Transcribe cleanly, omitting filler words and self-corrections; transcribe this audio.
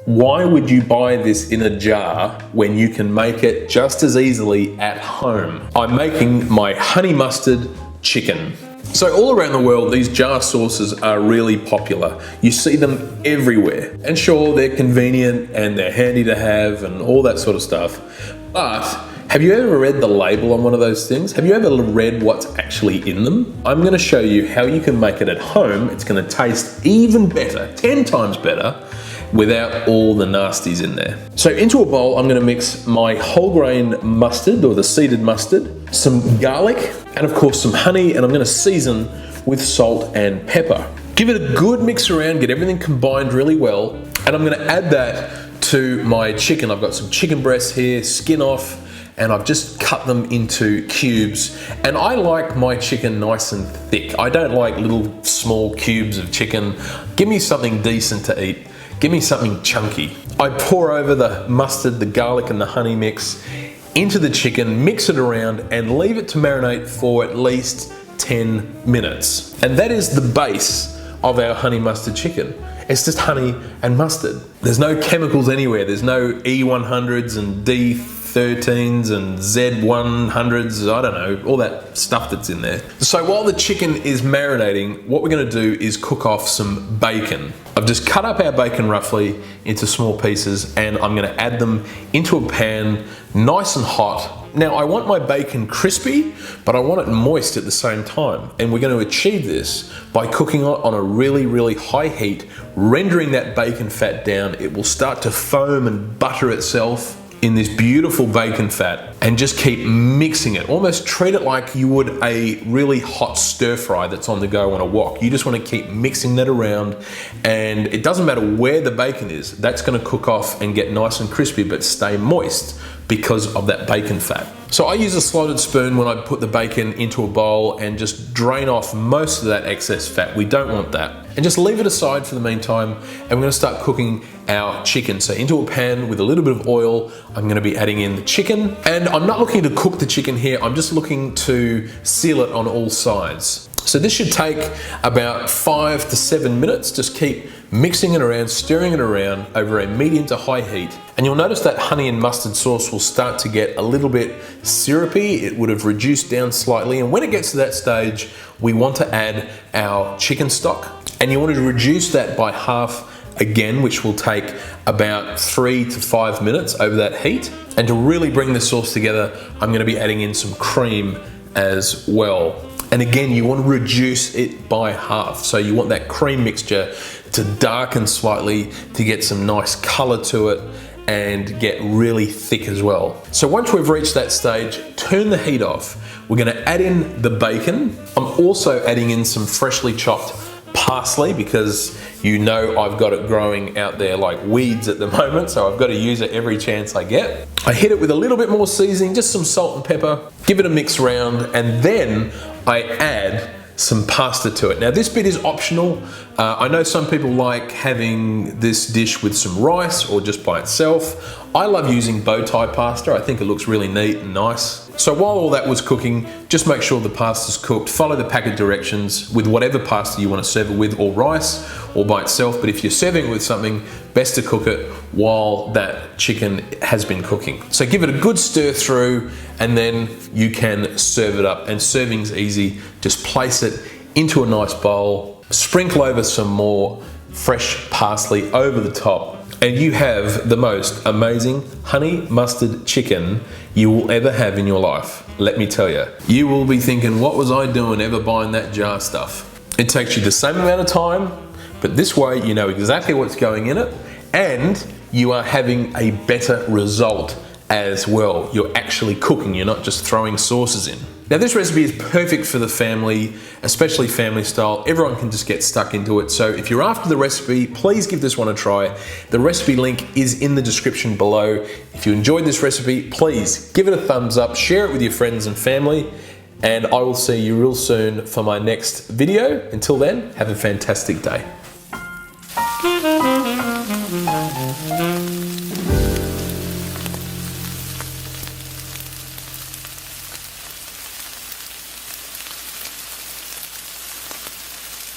Why would you buy this in a jar when you can make it just as easily at home? I'm making my honey mustard chicken. So all around the world, these jar sauces are really popular. You see them everywhere. And sure, they're convenient and they're handy to have and all that sort of stuff. But have you ever read the label on one of those things? Have you ever read what's actually in them? I'm gonna show you how you can make it at home. It's gonna taste even better, 10 times better, without all the nasties in there. So into a bowl, I'm gonna mix my whole grain mustard, or the seeded mustard, some garlic, and of course some honey, and I'm gonna season with salt and pepper. Give it a good mix around, get everything combined really well, and I'm gonna add that to my chicken. I've got some chicken breasts here, skin off, and I've just cut them into cubes. And I like my chicken nice and thick. I don't like little small cubes of chicken. Give me something decent to eat. Give me something chunky. I pour over the mustard, the garlic, and the honey mix into the chicken, mix it around, and leave it to marinate for at least 10 minutes. And that is the base of our honey mustard chicken. It's just honey and mustard. There's no chemicals anywhere. There's no E100s and D13s and Z100s, I don't know, all that stuff that's in there. So while the chicken is marinating, what we're gonna do is cook off some bacon. I've just cut up our bacon roughly into small pieces, and I'm gonna add them into a pan, nice and hot. Now I want my bacon crispy, but I want it moist at the same time. And we're gonna achieve this by cooking it on a really, really high heat, rendering that bacon fat down. It will start to foam and butter itself in this beautiful bacon fat, and just keep mixing it. Almost treat it like you would a really hot stir fry that's on the go on a wok. You just want to keep mixing that around, and it doesn't matter where the bacon is, that's going to cook off and get nice and crispy but stay moist because of that bacon fat. So I use a slotted spoon when I put the bacon into a bowl and just drain off most of that excess fat. We don't want that. And just leave it aside for the meantime, and we're gonna start cooking our chicken. So into a pan with a little bit of oil, I'm gonna be adding in the chicken. And I'm not looking to cook the chicken here, I'm just looking to seal it on all sides. So this should take about 5 to 7 minutes. Just keep mixing it around, stirring it around over a medium to high heat. And you'll notice that honey and mustard sauce will start to get a little bit syrupy. It would have reduced down slightly. And when it gets to that stage, we want to add our chicken stock. And you want to reduce that by half again, which will take about 3 to 5 minutes over that heat. And to really bring the sauce together, I'm going to be adding in some cream as well. And again, you want to reduce it by half. So you want that cream mixture to darken slightly, to get some nice color to it, and get really thick as well. So once we've reached that stage, turn the heat off. We're gonna add in the bacon. I'm also adding in some freshly chopped parsley, because you know I've got it growing out there like weeds at the moment, so I've got to use it every chance I get. I hit it with a little bit more seasoning, just some salt and pepper, give it a mix round, and then I add some pasta to it. Now this bit is optional. I know some people like having this dish with some rice or just by itself. I love using bow tie pasta. I think it looks really neat and nice. So while all that was cooking, just make sure the pasta's cooked. Follow the packet directions with whatever pasta you want to serve it with, or rice, or by itself. But if you're serving it with something, best to cook it while that chicken has been cooking. So give it a good stir through, and then you can serve it up. And serving's easy. Just place it into a nice bowl, sprinkle over some more fresh parsley over the top, and you have the most amazing honey mustard chicken you will ever have in your life. Let me tell you. You will be thinking, what was I doing ever buying that jar stuff? It takes you the same amount of time, but this way you know exactly what's going in it, and you are having a better result as well. You're actually cooking, you're not just throwing sauces in. Now this recipe is perfect for the family, especially family style. Everyone can just get stuck into it. So if you're after the recipe, please give this one a try. The recipe link is in the description below. If you enjoyed this recipe, please give it a thumbs up, share it with your friends and family, and I will see you real soon for my next video. Until then, have a fantastic day.